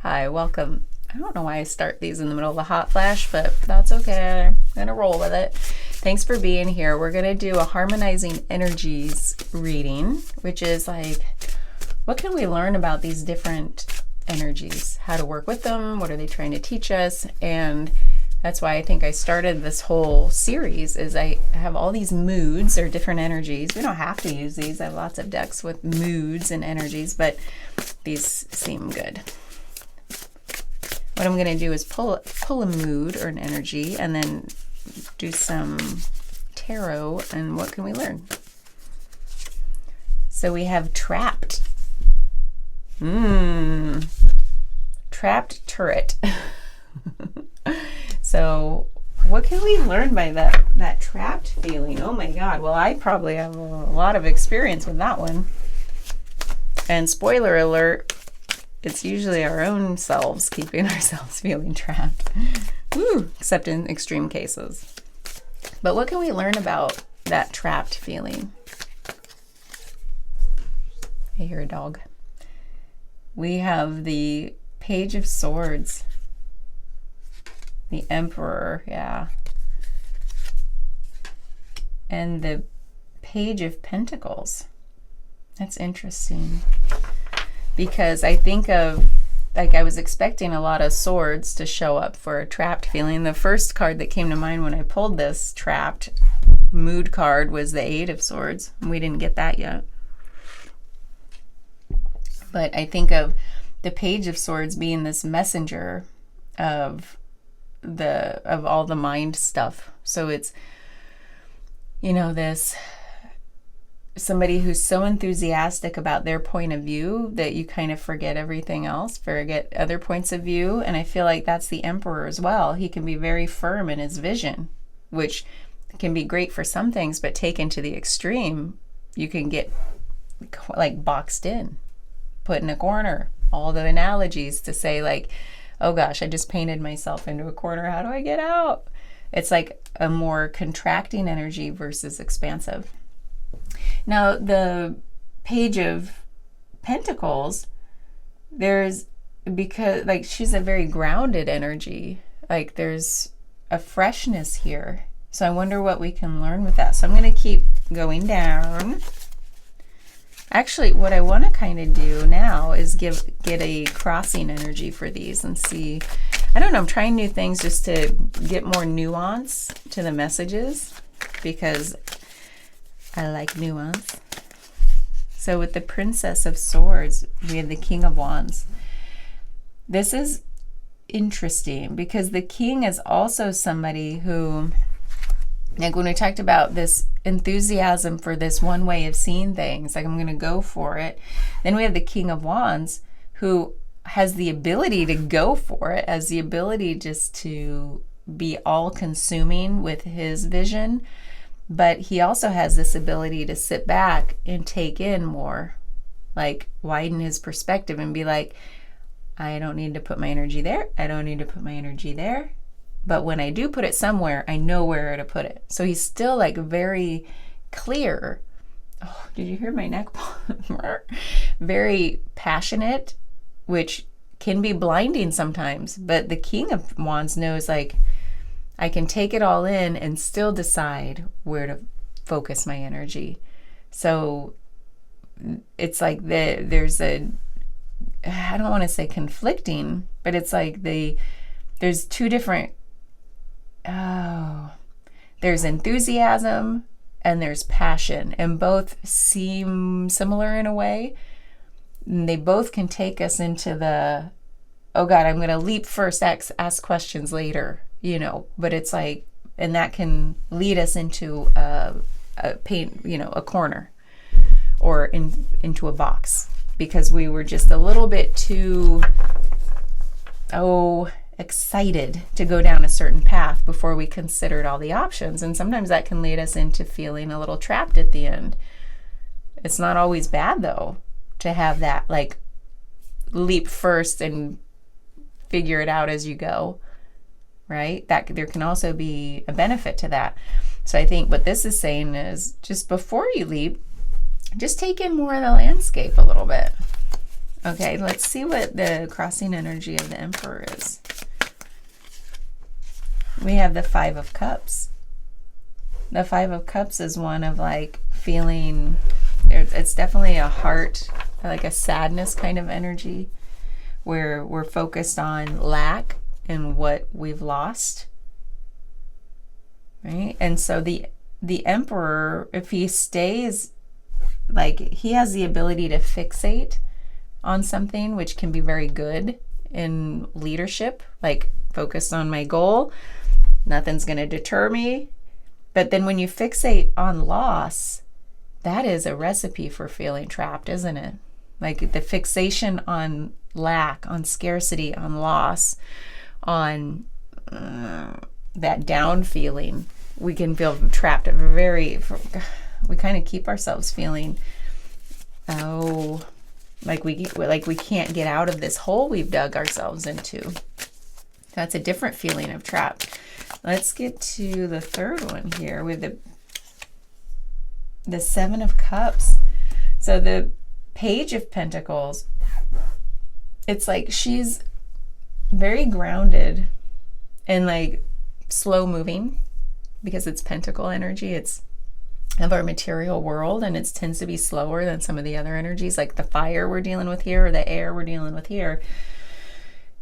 Hi, welcome. I don't know why I start these in the middle of a hot flash, but that's okay. I'm going to roll with it. Thanks for being here. We're going to do a Harmonizing Energies reading, which is like, what can we learn about these different energies? How to work with them? What are they trying to teach us? And that's why I think I started this whole series is I have all these moods or different energies. We don't have to use these. I have lots of decks with moods and energies, but these seem good. What I'm going to do is pull a mood or an energy and then do some tarot and what can we learn? So we have trapped. Trapped turret. So what can we learn by that trapped feeling? Oh my God. Well, I probably have a lot of experience with that one. And spoiler alert, it's usually our own selves keeping ourselves feeling trapped. Woo, except in extreme cases. But what can we learn about that trapped feeling? I hear a dog. We have the Page of Swords. The Emperor, yeah. And the Page of Pentacles. That's interesting. Because I think of, like, I was expecting a lot of swords to show up for a trapped feeling. The first card that came to mind when I pulled this trapped mood card was the Eight of Swords. We didn't get that yet. But I think of the Page of Swords being this messenger of all the mind stuff. So it's, you know, this somebody who's so enthusiastic about their point of view that you kind of forget everything else, forget other points of view. And I feel like that's the Emperor as well. He can be very firm in his vision, which can be great for some things, but taken to the extreme, you can get like boxed in, put in a corner. All the analogies to say like, oh gosh, I just painted myself into a corner. How do I get out? It's like a more contracting energy versus expansive. Now, the Page of Pentacles, because like she's a very grounded energy, like there's a freshness here. So I wonder what we can learn with that. So I'm going to keep going down. Actually, what I want to kind of do now is get a crossing energy for these and see. I don't know, I'm trying new things just to get more nuance to the messages because I like nuance. So with the Princess of Swords, we have the King of Wands. This is interesting because the King is also somebody who, like when we talked about this enthusiasm for this one way of seeing things, like I'm going to go for it. Then we have the King of Wands who has the ability to go for it, has the ability just to be all consuming with his vision. But he also has this ability to sit back and take in more, like widen his perspective and be like, I don't need to put my energy there. I don't need to put my energy there. But when I do put it somewhere, I know where to put it. So he's still like very clear. Oh, did you hear my neck? Very passionate, which can be blinding sometimes. But the King of Wands knows like, I can take it all in and still decide where to focus my energy. So it's like there's I don't want to say conflicting, but it's like there's two different, there's enthusiasm and there's passion, and both seem similar in a way. And they both can take us into the, oh God, I'm going to leap first, ask questions later. You know, but it's like, and that can lead us into a corner or into a box because we were just a little bit too, excited to go down a certain path before we considered all the options. And sometimes that can lead us into feeling a little trapped at the end. It's not always bad though, to have that like leap first and figure it out as you go. Right? That there can also be a benefit to that. So I think what this is saying is just before you leap, just take in more of the landscape a little bit. Okay, let's see what the crossing energy of the Emperor is. We have the Five of Cups. The Five of Cups is one of like feeling, it's definitely a heart, like a sadness kind of energy, where we're focused on lack and what we've lost, right? And so the Emperor, if he stays, like, he has the ability to fixate on something, which can be very good in leadership, like focus on my goal, nothing's going to deter me. But then when you fixate on loss, that is a recipe for feeling trapped, isn't it? Like the fixation on lack, on scarcity, on loss, on that down feeling, we can feel trapped. We kind of keep ourselves feeling, like we can't get out of this hole we've dug ourselves into. That's a different feeling of trapped. Let's get to the third one here with the Seven of Cups. So the Page of Pentacles, it's like she's very grounded and like slow moving, because it's pentacle energy. It's of our material world, and it tends to be slower than some of the other energies, like the fire we're dealing with here or the air we're dealing with here.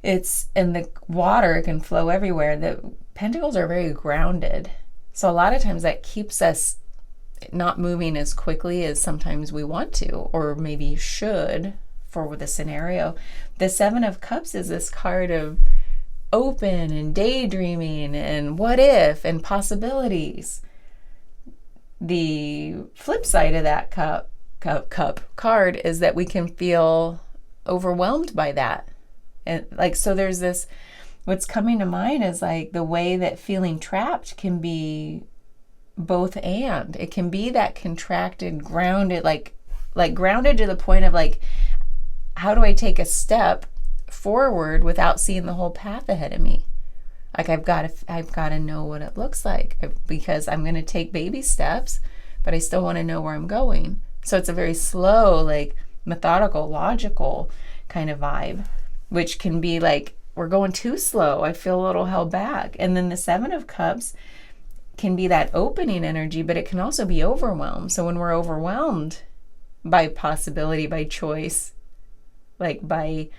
It's in the water, it can flow everywhere. The pentacles are very grounded. So a lot of times that keeps us not moving as quickly as sometimes we want to, or maybe should for the scenario. The Seven of Cups is this card of open and daydreaming and what if and possibilities. The flip side of that cup card is that we can feel overwhelmed by that. And like, so there's this, what's coming to mind is like the way that feeling trapped can be both and. It can be that contracted, grounded, like grounded to the point of like, how do I take a step forward without seeing the whole path ahead of me? Like I've got to know what it looks like, because I'm going to take baby steps, but I still want to know where I'm going. So it's a very slow, like methodical, logical kind of vibe, which can be like, we're going too slow. I feel a little held back. And then the Seven of Cups can be that opening energy, but it can also be overwhelmed. So when we're overwhelmed by possibility, by choice, like by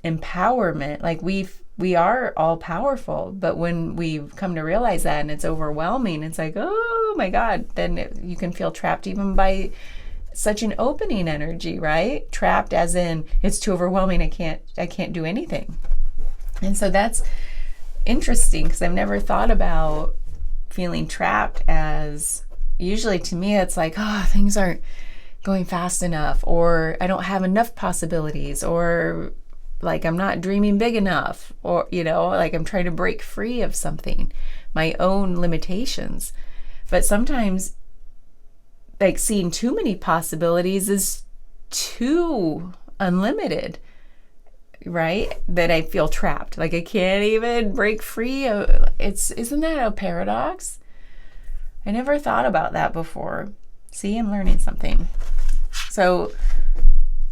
empowerment, like we are all powerful, but when we come to realize that and it's overwhelming, it's like, oh my God, then you can feel trapped even by such an opening energy, right? Trapped as in it's too overwhelming, I can't do anything. And so that's interesting, because I've never thought about feeling trapped as, usually to me it's like, oh, things aren't going fast enough, or I don't have enough possibilities, or like I'm not dreaming big enough, or like I'm trying to break free of something, my own limitations. But sometimes like seeing too many possibilities is too unlimited, right? That I feel trapped, like I can't even break free. Isn't that a paradox? I never thought about that before. See, I'm learning something. So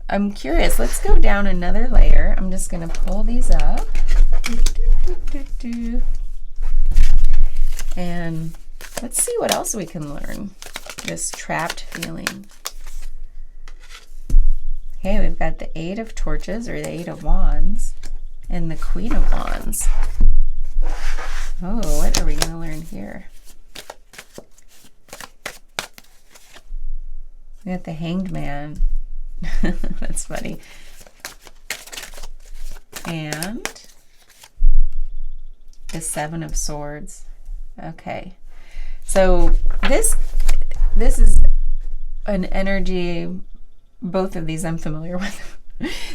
I'm curious. Let's go down another layer. I'm just going to pull these up. And let's see what else we can learn. This trapped feeling. Okay, we've got the Eight of Torches, or the Eight of Wands, and the Queen of Wands. Oh, what are we going to learn here? We got the Hanged Man. That's funny. And the Seven of Swords. Okay. So this is an energy, both of these I'm familiar with.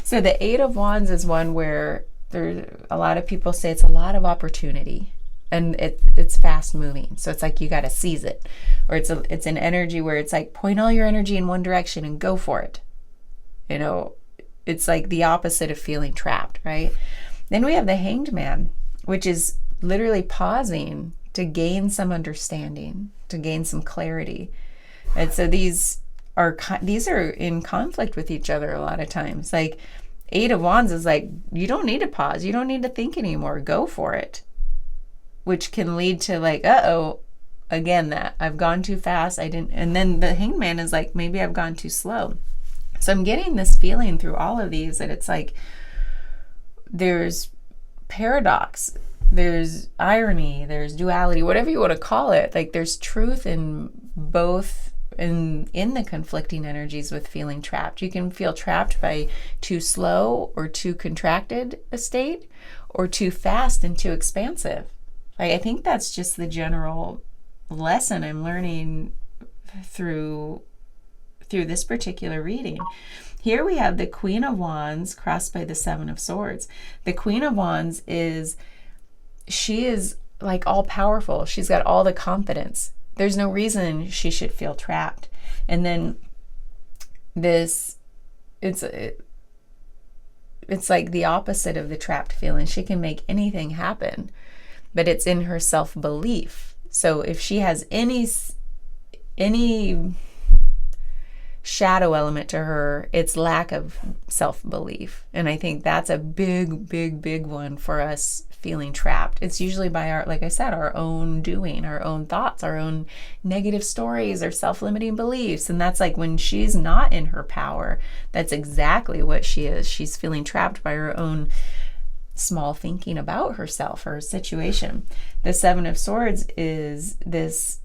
So the Eight of Wands is one where a lot of people say it's a lot of opportunity, and it's fast moving. So it's like you got to seize it, or it's an energy where it's like point all your energy in one direction and go for it. It's like the opposite of feeling trapped, right? Then we have the Hanged Man, which is literally pausing to gain some understanding, to gain some clarity. And so these these are in conflict with each other a lot of times. Like Eight of Wands is like, you don't need to pause. You don't need to think anymore. Go for it. Which can lead to like, uh-oh, again, that I've gone too fast. And then the Hangman is like, maybe I've gone too slow. So I'm getting this feeling through all of these that it's like, there's paradox, there's irony, there's duality, whatever you want to call it. Like there's truth in both, in the conflicting energies with feeling trapped. You can feel trapped by too slow or too contracted a state, or too fast and too expansive. Like I think that's just the general lesson I'm learning through this particular reading. Here we have the Queen of Wands crossed by the Seven of Swords. The Queen of Wands she is like all powerful. She's got all the confidence. There's no reason she should feel trapped. And then it's like the opposite of the trapped feeling. She can make anything happen, but it's in her self-belief. So if she has any shadow element to her, it's lack of self-belief. And I think that's a big one for us feeling trapped. It's usually by our, like I said, our own doing, our own thoughts, our own negative stories, our self-limiting beliefs. And that's like when she's not in her power, that's exactly what she is. She's feeling trapped by her own small thinking about herself, her situation. The Seven of Swords is this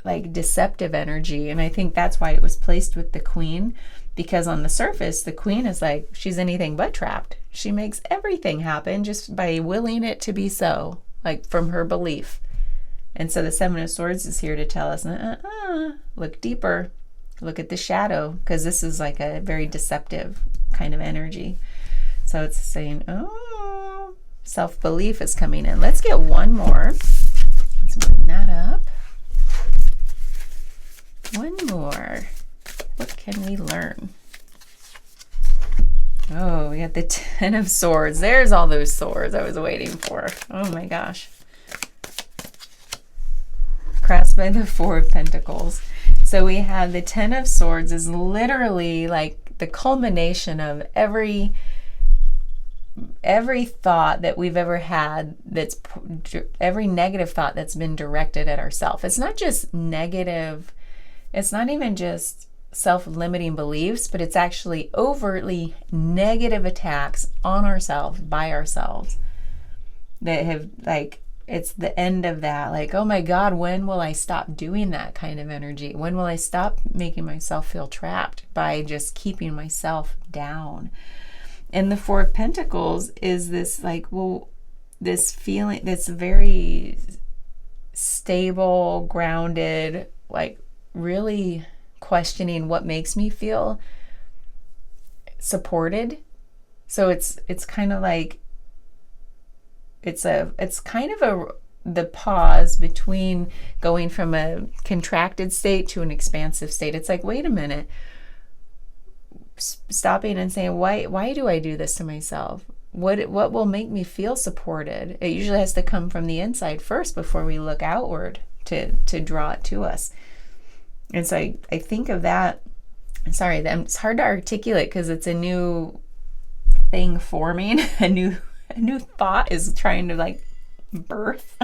like deceptive energy. And I think that's why it was placed with the Queen, because on the surface, the Queen is like, she's anything but trapped. She makes everything happen just by willing it to be so, like from her belief. And so the Seven of Swords is here to tell us, look deeper, look at the shadow, because this is like a very deceptive kind of energy. So it's saying, oh, self-belief is coming in. Let's get one more. Let's bring that up. One more. What can we learn? Oh, we got the Ten of Swords. There's all those swords I was waiting for. Oh my gosh. Crossed by the Four of Pentacles. So we have the Ten of Swords is literally like the culmination of every thought that we've ever had, that's every negative thought that's been directed at ourselves. It's not just negative. It's not even just self-limiting beliefs, but it's actually overtly negative attacks on ourselves, by ourselves, that have like, it's the end of that. Like, oh my God, when will I stop doing that kind of energy? When will I stop making myself feel trapped by just keeping myself down? And the Four of Pentacles is this like, well, this feeling that's very stable, grounded, like really questioning what makes me feel supported. So it's kind of like, it's kind of the pause between going from a contracted state to an expansive state. It's like, wait a minute, stopping and saying, why do I do this to myself? What will make me feel supported? It usually has to come from the inside first before we look outward to draw it to us. And so I think of that. Sorry, it's hard to articulate because it's a new thing forming. A new thought is trying to like birth.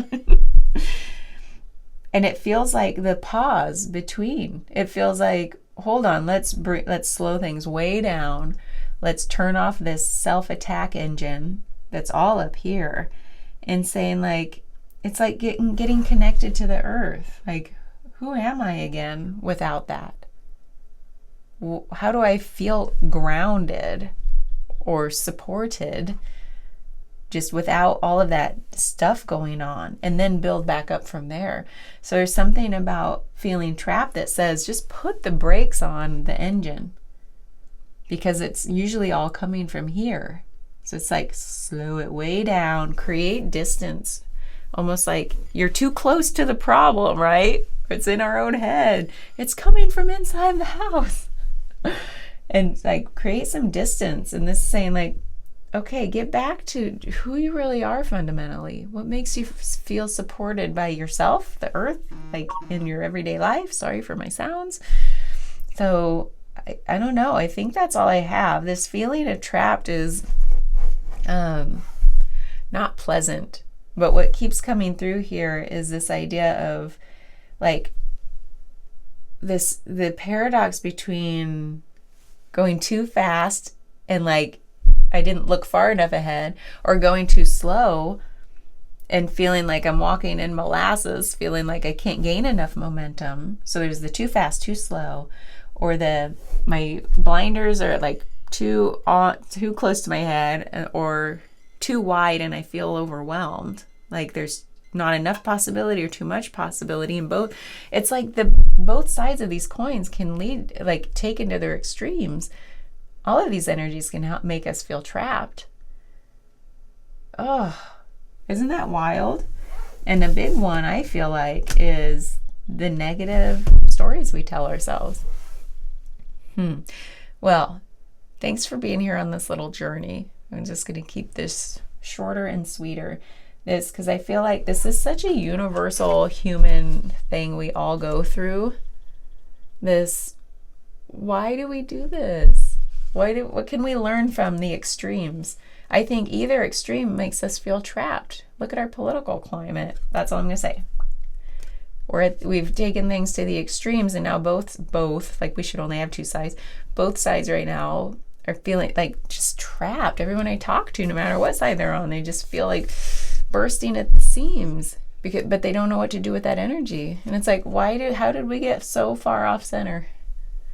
And it feels like the pause between. It feels like, hold on, let's slow things way down. Let's turn off this self-attack engine that's all up here, and saying like, it's like getting connected to the earth. Like, who am I again without that? How do I feel grounded or supported just without all of that stuff going on, and then build back up from there? So there's something about feeling trapped that says, just put the brakes on the engine, because it's usually all coming from here. So it's like, slow it way down, create distance, almost like you're too close to the problem, right? It's in our own head. It's coming from inside the house. And like, create some distance. And this is saying like, okay, get back to who you really are fundamentally. What makes you feel supported by yourself, the earth, like in your everyday life? Sorry for my sounds. So I don't know. I think that's all I have. This feeling of trapped is not pleasant. But what keeps coming through here is this idea of like the paradox between going too fast and like I didn't look far enough ahead, or going too slow and feeling like I'm walking in molasses, feeling like I can't gain enough momentum. So there's the too fast, too slow, or my blinders are like too close to my head, or too wide and I feel overwhelmed. Like there's not enough possibility or too much possibility. And both, it's like both sides of these coins can lead, like taken to their extremes. All of these energies can help make us feel trapped. Oh, isn't that wild? And a big one, I feel like, is the negative stories we tell ourselves. Well, thanks for being here on this little journey. I'm just going to keep this shorter and sweeter. Because I feel like this is such a universal human thing we all go through. Why do we do this? What can we learn from the extremes? I think either extreme makes us feel trapped. Look at our political climate. That's all I'm going to say. We've taken things to the extremes, and now both, like we should only have two sides. Both sides right now are feeling like just trapped. Everyone I talk to, no matter what side they're on, they just feel like bursting at the seams, but they don't know what to do with that energy. And it's like, how did we get so far off center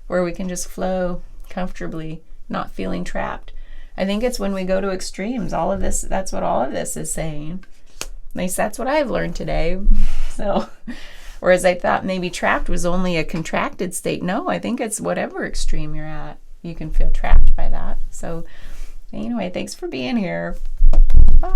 where we can just flow comfortably, not feeling trapped? I think it's when we go to extremes. All of this, that's what all of this is saying. At least that's what I've learned today. So, whereas I thought maybe trapped was only a contracted state. No, I think it's whatever extreme you're at, you can feel trapped by that. So anyway, thanks for being here. Bye.